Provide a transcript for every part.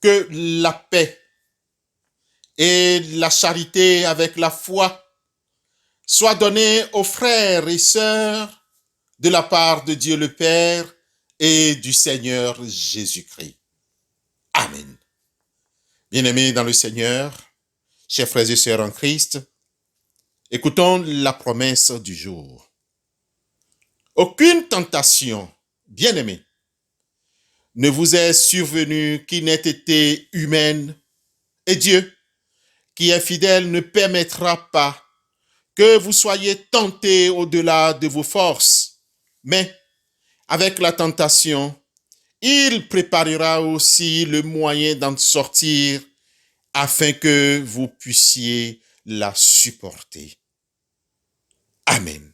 que la paix et la charité avec la foi soient données aux frères et sœurs de la part de Dieu le Père et du Seigneur Jésus-Christ. Amen. Bien-aimés dans le Seigneur, chers frères et sœurs en Christ, écoutons la promesse du jour. Aucune tentation, bien-aimés, ne vous est survenue qui n'ait été humaine, et Dieu, qui est fidèle, ne permettra pas que vous soyez tentés au-delà de vos forces. Mais avec la tentation, il préparera aussi le moyen d'en sortir afin que vous puissiez la supporter. Amen.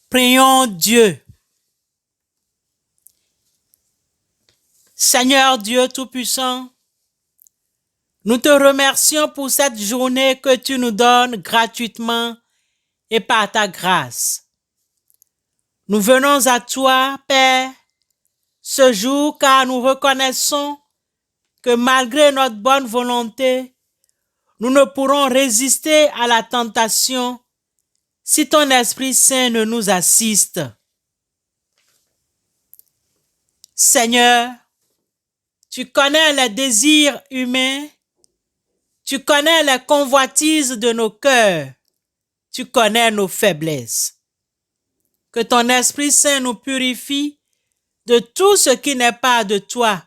Prions Dieu. Seigneur Dieu Tout-Puissant, nous te remercions pour cette journée que tu nous donnes gratuitement et par ta grâce. Nous venons à toi, Père, ce jour car nous reconnaissons que malgré notre bonne volonté, nous ne pourrons résister à la tentation si ton Esprit Saint ne nous assiste. Seigneur, tu connais les désirs humains, tu connais les convoitises de nos cœurs, tu connais nos faiblesses. Que ton Esprit Saint nous purifie de tout ce qui n'est pas de toi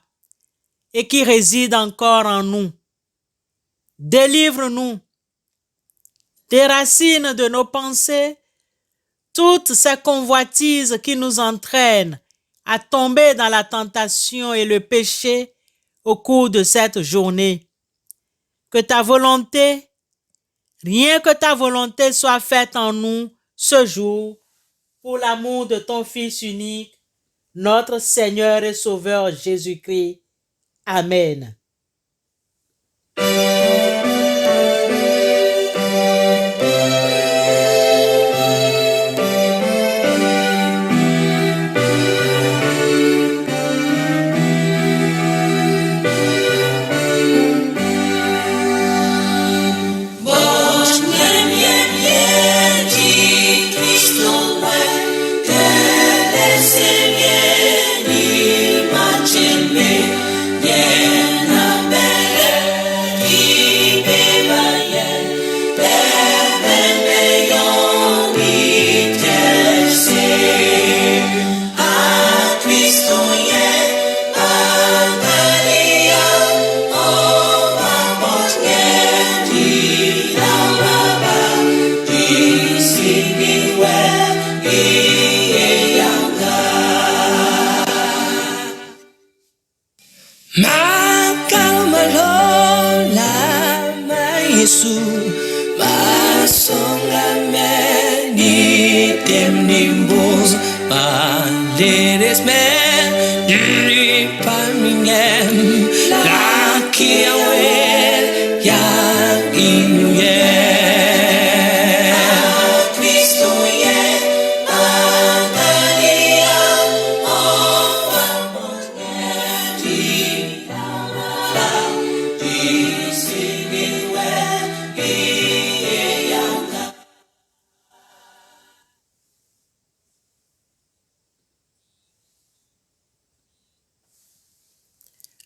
et qui réside encore en nous. Délivre-nous, déracine de nos pensées toutes ces convoitises qui nous entraînent à tomber dans la tentation et le péché au cours de cette journée. Que ta volonté, rien que ta volonté soit faite en nous ce jour pour l'amour de ton Fils unique, notre Seigneur et Sauveur Jésus-Christ. Amen. Nimbus, Panderes, man.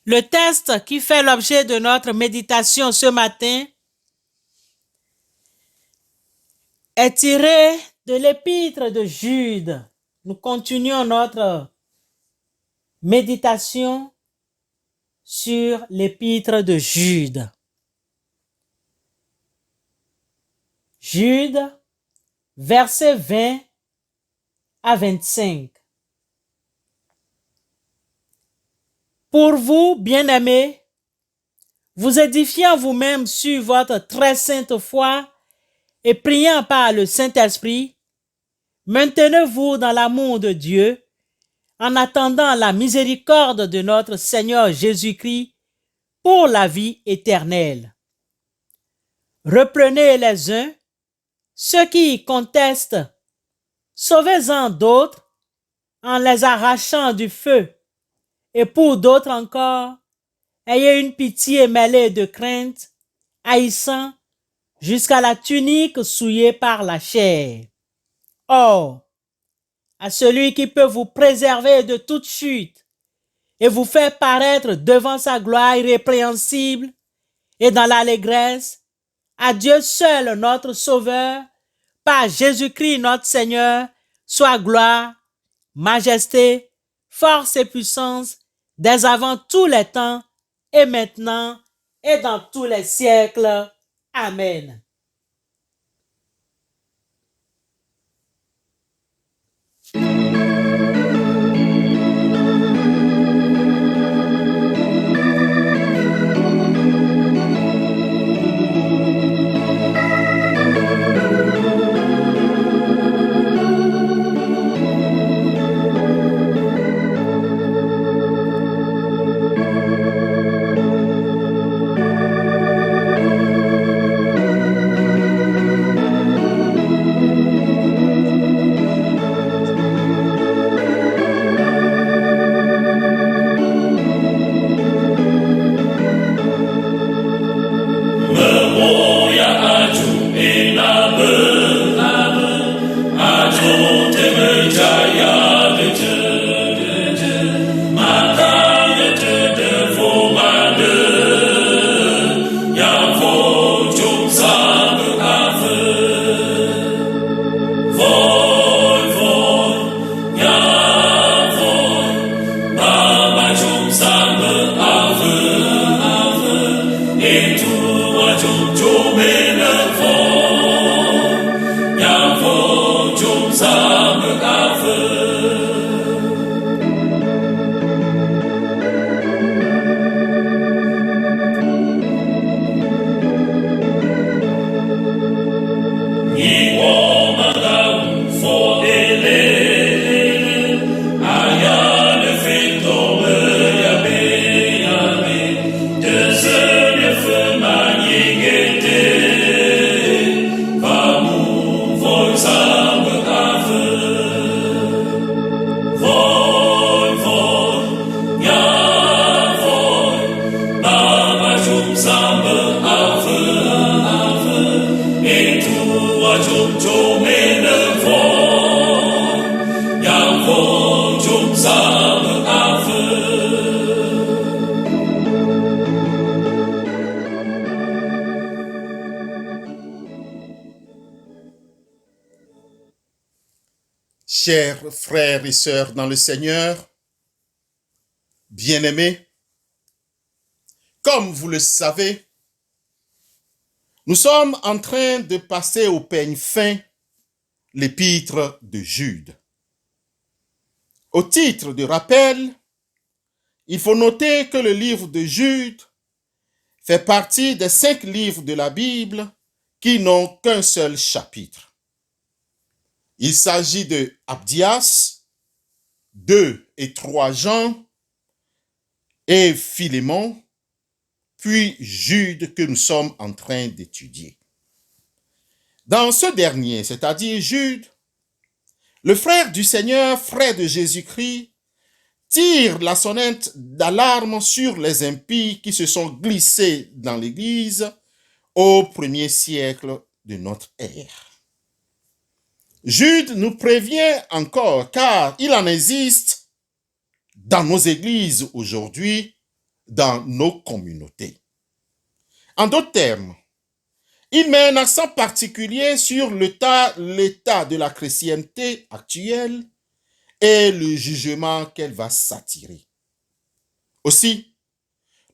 Le texte qui fait l'objet de notre méditation ce matin est tiré de l'épître de Jude. Nous continuons notre méditation sur l'épître de Jude. Jude, versets 20 à 25. Pour vous, bien-aimés, vous édifiant vous-même sur votre très sainte foi et priant par le Saint-Esprit, maintenez-vous dans l'amour de Dieu en attendant la miséricorde de notre Seigneur Jésus-Christ pour la vie éternelle. Reprenez les uns ceux qui contestent, sauvez-en d'autres en les arrachant du feu, et pour d'autres encore, ayez une pitié mêlée de crainte, haïssant jusqu'à la tunique souillée par la chair. Or, à celui qui peut vous préserver de toute chute et vous faire paraître devant sa gloire irrépréhensible et dans l'allégresse, à Dieu seul notre Sauveur, par Jésus-Christ notre Seigneur, soit gloire, majesté, force et puissance, dès avant tous les temps, et maintenant, et dans tous les siècles. Amen. Chers frères et sœurs dans le Seigneur, bien-aimés, comme vous le savez, nous sommes en train de passer au peigne fin l'épître de Jude. Au titre de rappel, il faut noter que le livre de Jude fait partie des 5 livres de la Bible qui n'ont qu'un seul chapitre. Il s'agit de Abdias, 2 et 3 Jean et Philémon, puis Jude que nous sommes en train d'étudier. Dans ce dernier, c'est-à-dire Jude, le frère du Seigneur, frère de Jésus-Christ, tire la sonnette d'alarme sur les impies qui se sont glissés dans l'Église au 1er siècle de notre ère. Jude nous prévient encore, car il en existe dans nos églises aujourd'hui dans nos communautés. En d'autres termes, il met un accent particulier sur l'état de la chrétienté actuelle et le jugement qu'elle va s'attirer. Aussi,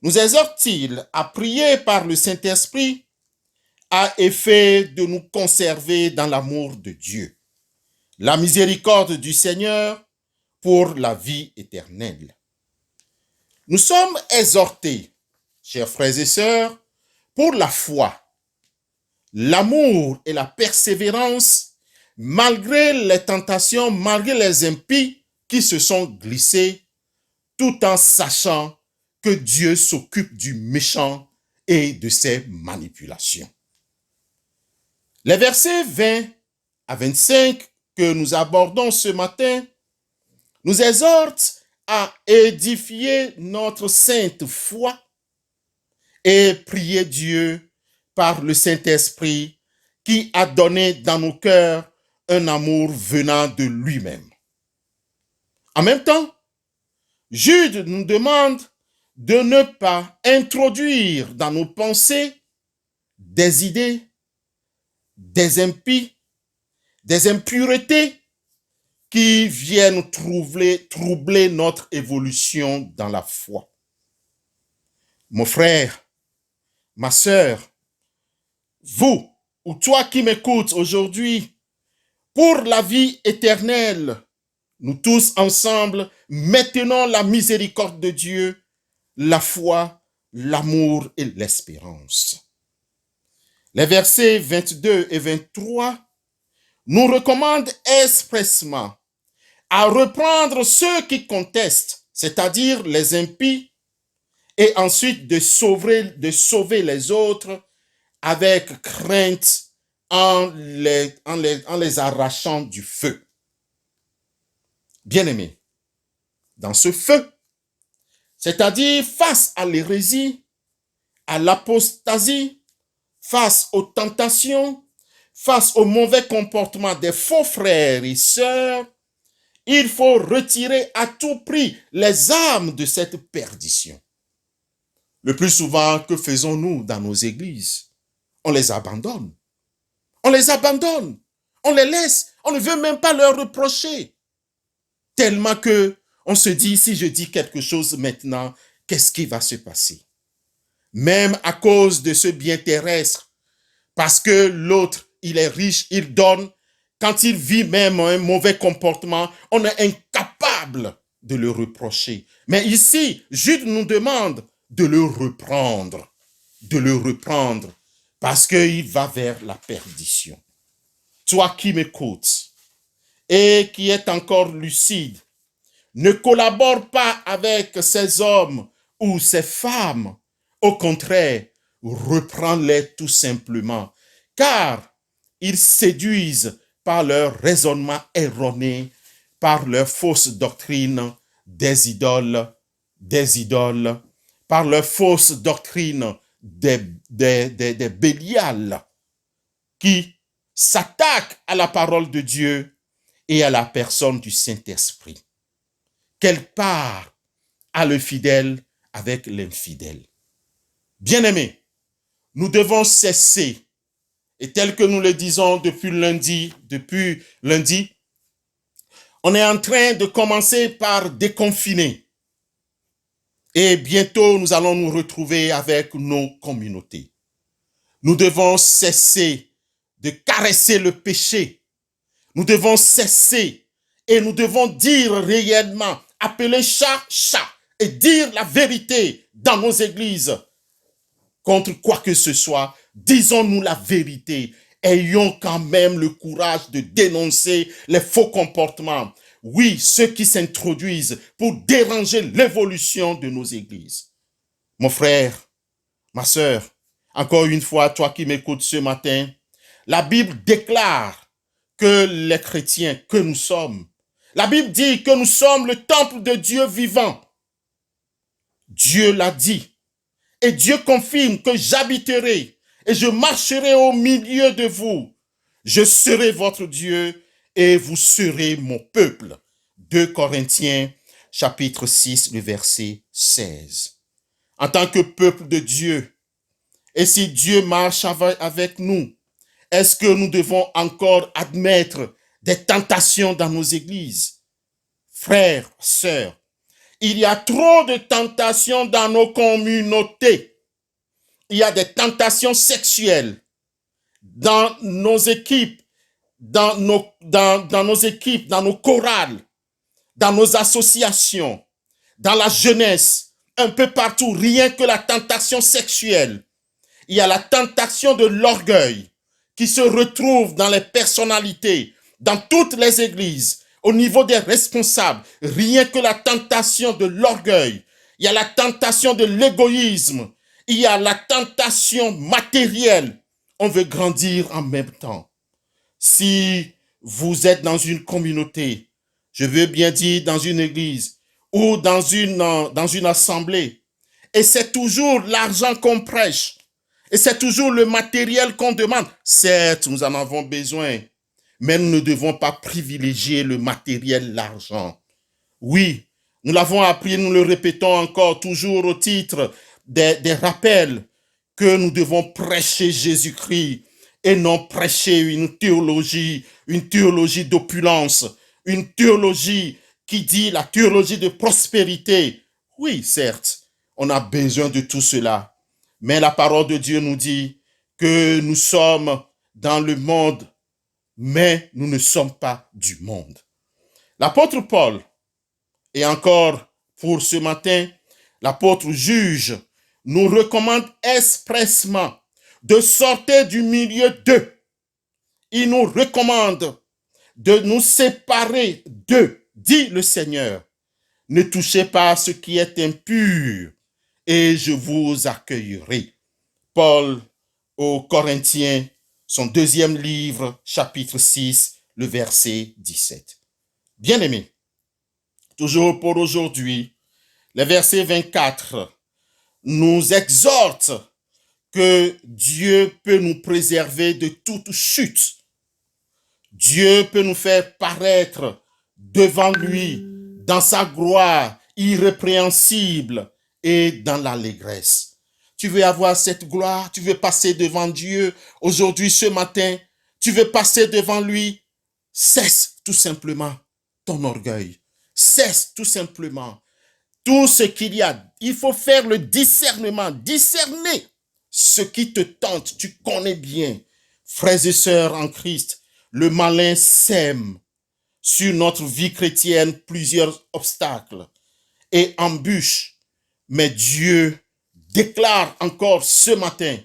nous exhorte-t-il à prier par le Saint-Esprit à effet de nous conserver dans l'amour de Dieu, la miséricorde du Seigneur pour la vie éternelle. Nous sommes exhortés, chers frères et sœurs, pour la foi, l'amour et la persévérance, malgré les tentations, malgré les impies qui se sont glissés, tout en sachant que Dieu s'occupe du méchant et de ses manipulations. Les versets 20 à 25 que nous abordons ce matin nous exhortent à édifier notre sainte foi et prier Dieu par le Saint-Esprit qui a donné dans nos cœurs un amour venant de lui-même. En même temps, Jude nous demande de ne pas introduire dans nos pensées des idées, des impies, des impuretés qui viennent troubler notre évolution dans la foi. Mon frère, ma sœur, vous ou toi qui m'écoutes aujourd'hui, pour la vie éternelle, nous tous ensemble, maintenons la miséricorde de Dieu, la foi, l'amour et l'espérance. Les versets 22 et 23 nous recommandent expressément à reprendre ceux qui contestent, c'est-à-dire les impies, et ensuite de sauver les autres avec crainte en les arrachant du feu. Bien-aimés, dans ce feu, c'est-à-dire face à l'hérésie, à l'apostasie, face aux tentations, face au mauvais comportement des faux frères et sœurs, il faut retirer à tout prix les âmes de cette perdition. Le plus souvent, que faisons-nous dans nos églises? On les abandonne. On les abandonne. On les laisse. On ne veut même pas leur reprocher. Tellement que on se dit, si je dis quelque chose maintenant, qu'est-ce qui va se passer? Même à cause de ce bien terrestre, parce que l'autre, il est riche, il donne. Quand il vit même un mauvais comportement, on est incapable de le reprocher. Mais ici, Jude nous demande de le reprendre, parce qu'il va vers la perdition. Toi qui m'écoutes et qui es encore lucide, ne collabore pas avec ces hommes ou ces femmes. Au contraire, reprends-les tout simplement, car ils séduisent par leur raisonnement erroné, par leur fausse doctrine des idoles, par leur fausse doctrine des Bélial, qui s'attaquent à la parole de Dieu et à la personne du Saint-Esprit. Quelle part a le fidèle avec l'infidèle? Bien-aimés, nous devons cesser, et tel que nous le disons depuis lundi, on est en train de commencer par déconfiner. Et bientôt, nous allons nous retrouver avec nos communautés. Nous devons cesser de caresser le péché. Nous devons cesser et nous devons dire réellement, appeler chat, chat, et dire la vérité dans nos églises. Contre quoi que ce soit, disons-nous la vérité. Ayons quand même le courage de dénoncer les faux comportements. Oui, ceux qui s'introduisent pour déranger l'évolution de nos églises. Mon frère, ma sœur, encore une fois, toi qui m'écoutes ce matin, la Bible déclare que les chrétiens que nous sommes, la Bible dit que nous sommes le temple de Dieu vivant. Dieu l'a dit. Et Dieu confirme que j'habiterai et je marcherai au milieu de vous. Je serai votre Dieu et vous serez mon peuple. 2 Corinthiens, chapitre 6, le verset 16. en tant que peuple de Dieu. Et si Dieu marche avec nous, est-ce que nous devons encore admettre des tentations dans nos églises? Frères, sœurs, il y a trop de tentations dans nos communautés. Il y a des tentations sexuelles dans nos équipes, dans nos équipes, dans nos chorales, dans nos associations, dans la jeunesse, un peu partout, rien que la tentation sexuelle. Il y a la tentation de l'orgueil qui se retrouve dans les personnalités, dans toutes les églises, au niveau des responsables, rien que la tentation de l'orgueil. Il y a la tentation de l'égoïsme, il y a la tentation matérielle. On veut grandir en même temps. Si vous êtes dans une communauté, je veux bien dire dans une église ou dans une assemblée, et c'est toujours l'argent qu'on prêche, et c'est toujours le matériel qu'on demande. Certes, nous en avons besoin, mais nous ne devons pas privilégier le matériel, l'argent. Oui, nous l'avons appris, nous le répétons encore toujours au titre des rappels que nous devons prêcher Jésus-Christ et non prêcher une théologie d'opulence, une théologie qui dit la théologie de prospérité. Oui, certes, on a besoin de tout cela, mais la parole de Dieu nous dit que nous sommes dans le monde, mais nous ne sommes pas du monde. L'apôtre Paul, et encore pour ce matin, l'apôtre juge, nous recommande expressement de sortir du milieu d'eux. Il nous recommande de nous séparer d'eux, dit le Seigneur. Ne touchez pas à ce qui est impur et je vous accueillerai. Paul aux Corinthiens, son deuxième livre, chapitre 6, le verset 17. Bien-aimés, toujours pour aujourd'hui, le verset 24 nous exhorte que Dieu peut nous préserver de toute chute. Dieu peut nous faire paraître devant lui dans sa gloire irrépréhensible et dans l'allégresse. Tu veux avoir cette gloire, tu veux passer devant Dieu aujourd'hui, ce matin, tu veux passer devant lui, cesse tout simplement ton orgueil. Cesse tout simplement tout ce qu'il y a. Il faut faire le discernement, discerner ce qui te tente, tu connais bien. Frères et sœurs en Christ, le malin sème sur notre vie chrétienne plusieurs obstacles et embûches. Mais Dieu déclare encore ce matin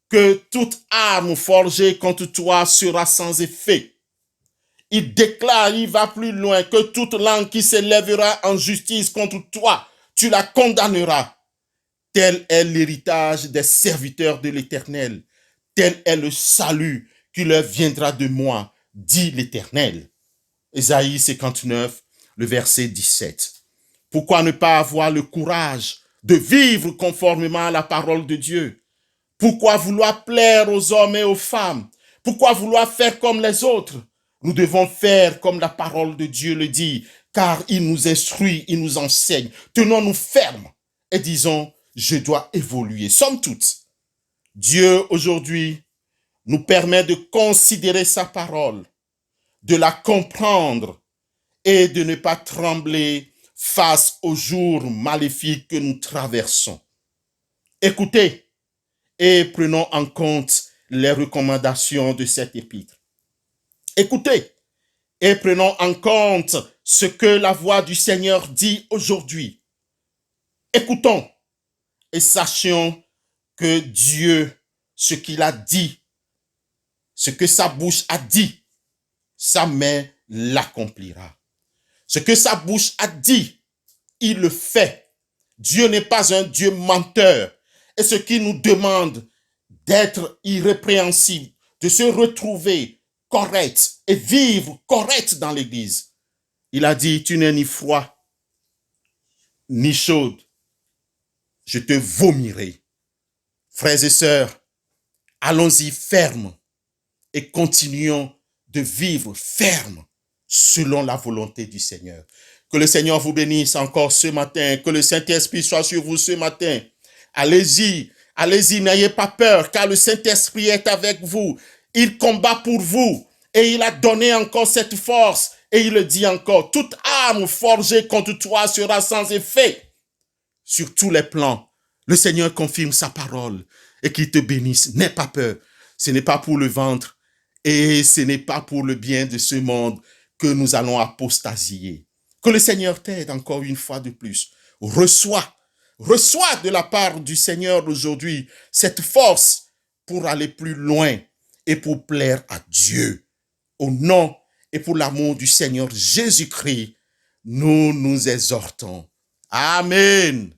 que toute arme forgée contre toi sera sans effet. Il déclare, il va plus loin, que toute langue qui s'élèvera en justice contre toi, tu la condamneras. Tel est l'héritage des serviteurs de l'Éternel. Tel est le salut qui leur viendra de moi, dit l'Éternel. Ésaïe 59, le verset 17. Pourquoi ne pas avoir le courage de vivre conformément à la parole de Dieu? Pourquoi vouloir plaire aux hommes et aux femmes? Pourquoi vouloir faire comme les autres? Nous devons faire comme la parole de Dieu le dit, car il nous instruit, il nous enseigne. Tenons-nous fermes et disons, je dois évoluer. Somme toute, Dieu aujourd'hui nous permet de considérer sa parole, de la comprendre et de ne pas trembler face aux jours maléfiques que nous traversons. Écoutez et prenons en compte les recommandations de cet épître. Écoutez et prenons en compte ce que la voix du Seigneur dit aujourd'hui. Écoutons et sachions que Dieu, ce qu'il a dit, ce que sa bouche a dit, sa main l'accomplira. Ce que sa bouche a dit, il le fait. Dieu n'est pas un Dieu menteur. Et ce qu'il nous demande d'être irrépréhensible, de se retrouver correct et vivre correct dans l'église. Il a dit, tu n'es ni froid, ni chaude. Je te vomirai. Frères et sœurs, allons-y fermes et continuons de vivre ferme selon la volonté du Seigneur. Que le Seigneur vous bénisse encore ce matin, que le Saint-Esprit soit sur vous ce matin Allez-y, allez-y, n'ayez pas peur, car le Saint-Esprit est avec vous. Il combat pour vous et il a donné encore cette force. Et il le dit encore, toute arme forgée contre toi sera sans effet. Sur tous les plans, le Seigneur confirme sa parole et qu'il te bénisse. N'aie pas peur. Ce n'est pas pour le ventre et ce n'est pas pour le bien de ce monde que nous allons apostasier. Que le Seigneur t'aide encore une fois de plus. Reçois de la part du Seigneur aujourd'hui cette force pour aller plus loin et pour plaire à Dieu. Au nom et pour l'amour du Seigneur Jésus-Christ, nous nous exhortons. Amen.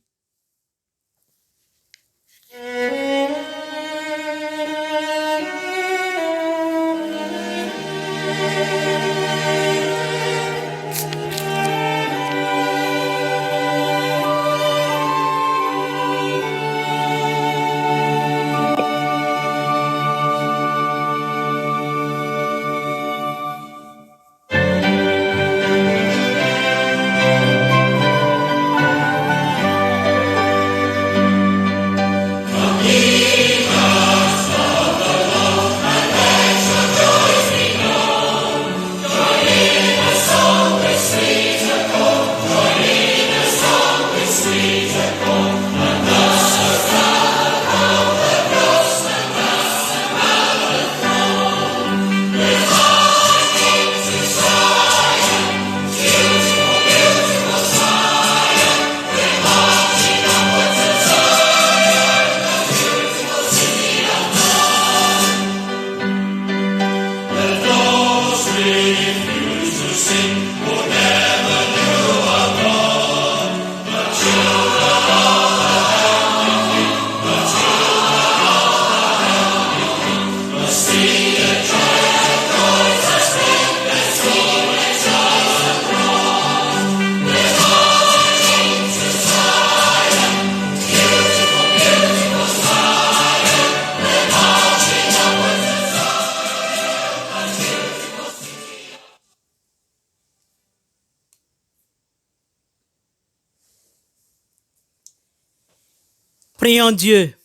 Prions Dieu.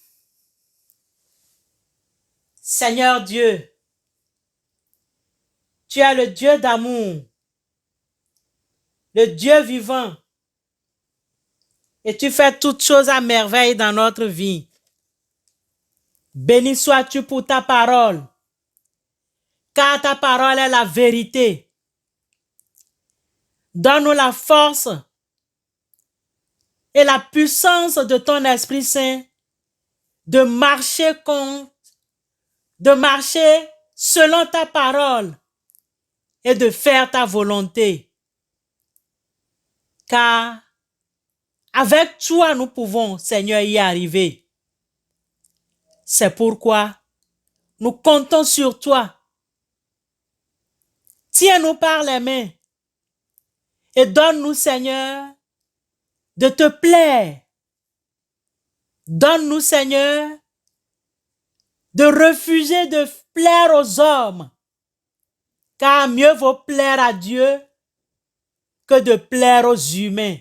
Seigneur Dieu, tu es le Dieu d'amour, le Dieu vivant, et tu fais toutes choses à merveille dans notre vie. Béni sois-tu pour ta parole, car ta parole est la vérité. Donne-nous la force et la puissance de ton Esprit Saint de marcher selon ta parole et de faire ta volonté. Car avec toi, nous pouvons, Seigneur, y arriver. C'est pourquoi nous comptons sur toi. Tiens-nous par les mains et donne-nous, Seigneur, de te plaire. Donne-nous, Seigneur, de refuser de plaire aux hommes, car mieux vaut plaire à Dieu que de plaire aux humains.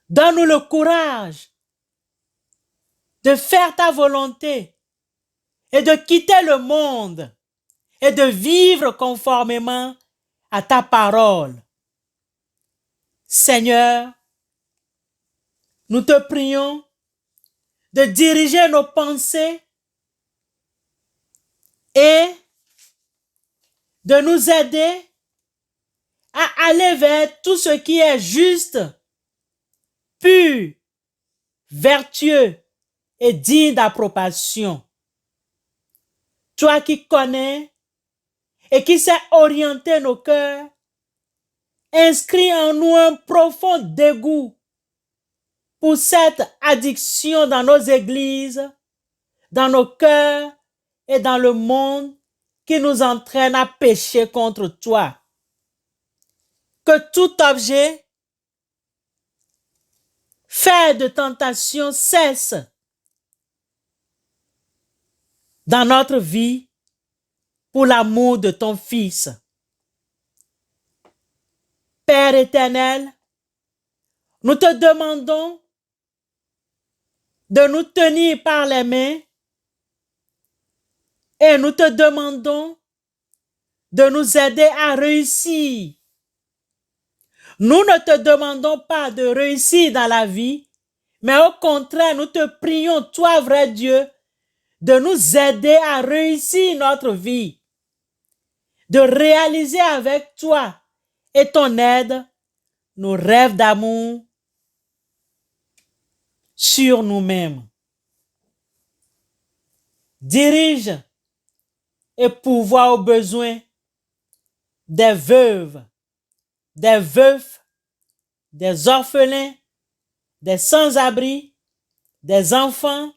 Donne-nous le courage de faire ta volonté et de quitter le monde et de vivre conformément à ta parole. Seigneur, nous te prions de diriger nos pensées et de nous aider à aller vers tout ce qui est juste, pur, vertueux et digne d'approbation. Toi qui connais et qui sais orienter nos cœurs, inscris en nous un profond dégoût pour cette addiction dans nos églises, dans nos cœurs et dans le monde qui nous entraîne à pécher contre toi. Que tout objet fait de tentation cesse dans notre vie pour l'amour de ton Fils. Père éternel, nous te demandons de nous tenir par les mains et nous te demandons de nous aider à réussir. Nous ne te demandons pas de réussir dans la vie, mais au contraire, nous te prions, toi, vrai Dieu, de nous aider à réussir notre vie, de réaliser avec toi et ton aide nos rêves d'amour sur nous-mêmes. Dirige et pourvois aux besoins des veuves, des veufs, des orphelins, des sans-abri, des enfants,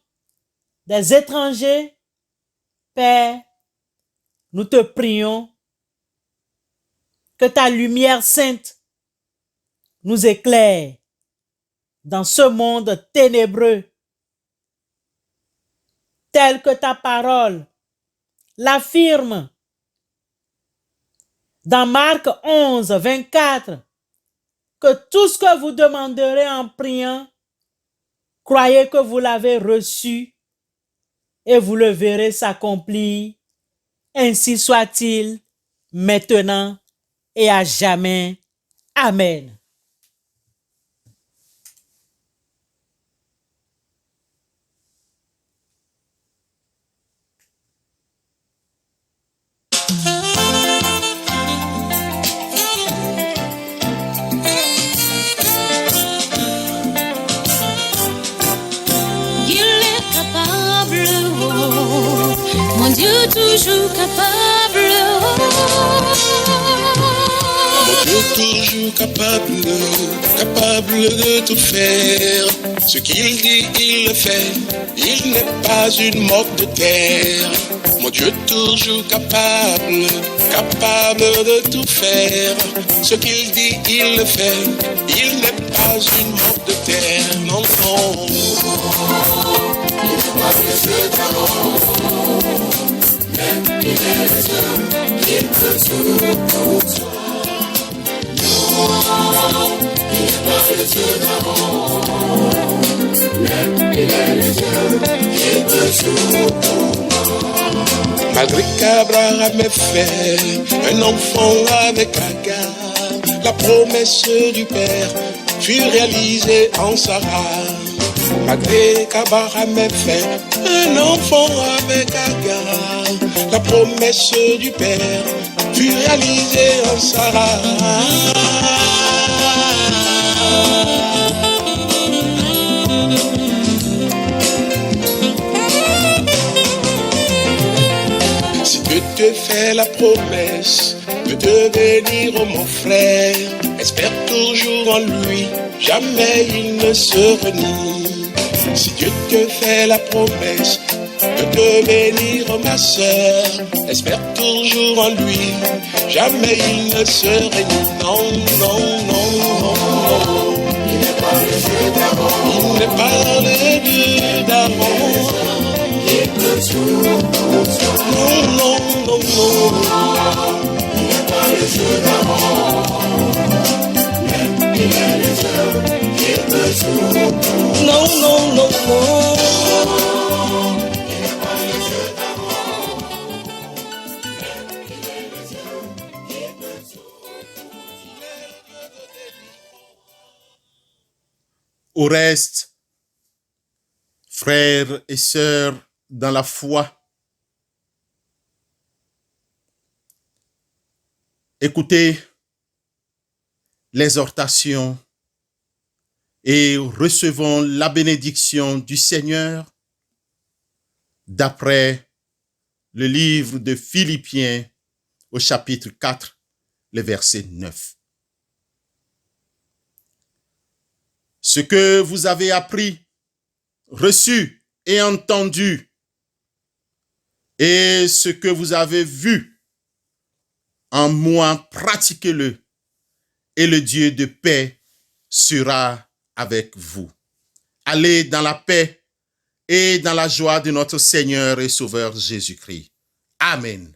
des étrangers. Père, nous te prions que ta lumière sainte nous éclaire dans ce monde ténébreux, tel que ta parole l'affirme dans Marc 11, 24, que tout ce que vous demanderez en priant, croyez que vous l'avez reçu et vous le verrez s'accomplir. Ainsi soit-il, maintenant et à jamais. Amen. Mon Dieu toujours capable. Mon Dieu toujours capable, capable de tout faire. Ce qu'il dit, il le fait. Il n'est pas une moque de terre. Mon Dieu toujours capable, capable de tout faire. Ce qu'il dit, il le fait. Il n'est pas une moque de terre. Non, non. Il n'est pas le Dieu d'amour. Même il est le Dieu, il peut tout pour toi. Non, il n'est pas le Dieu d'amour. Même il est le Dieu, il peut tout pour moi. Malgré qu'Abraham ait fait un enfant avec Agar, la promesse du Père fut réalisée en Sarah. Malgré qu'Abraham ait fait un enfant avec Agar, la promesse du Père fut réalisée en Sarah. Si Dieu te fait la promesse de te bénir, oh mon frère, espère toujours en lui, jamais il ne se renie. Si Dieu te fait la promesse de te bénir, oh ma sœur, espère toujours en lui, jamais il ne se renie. Non, non, non, non, non. Il n'est pas le Dieu d'avant. Il n'est pas le Dieu d'avant. Il peut tout pour toi. Non, non, non, non. Il n'est pas le Dieu d'avant. Même il est le Dieu. Il peut tout pour toi. Non, non, non, non. Il n'est pas le Dieu d'avant. Même il est le Dieu. Il peut tout pour toi. Au reste, frères et sœurs dans la foi, écoutez l'exhortation et recevons la bénédiction du Seigneur d'après le livre de Philippiens au chapitre 4, le verset 9. Ce que vous avez appris, reçu et entendu, et ce que vous avez vu en moi, pratiquez-le, et le Dieu de paix sera avec vous. Allez dans la paix et dans la joie de notre Seigneur et Sauveur Jésus-Christ. Amen.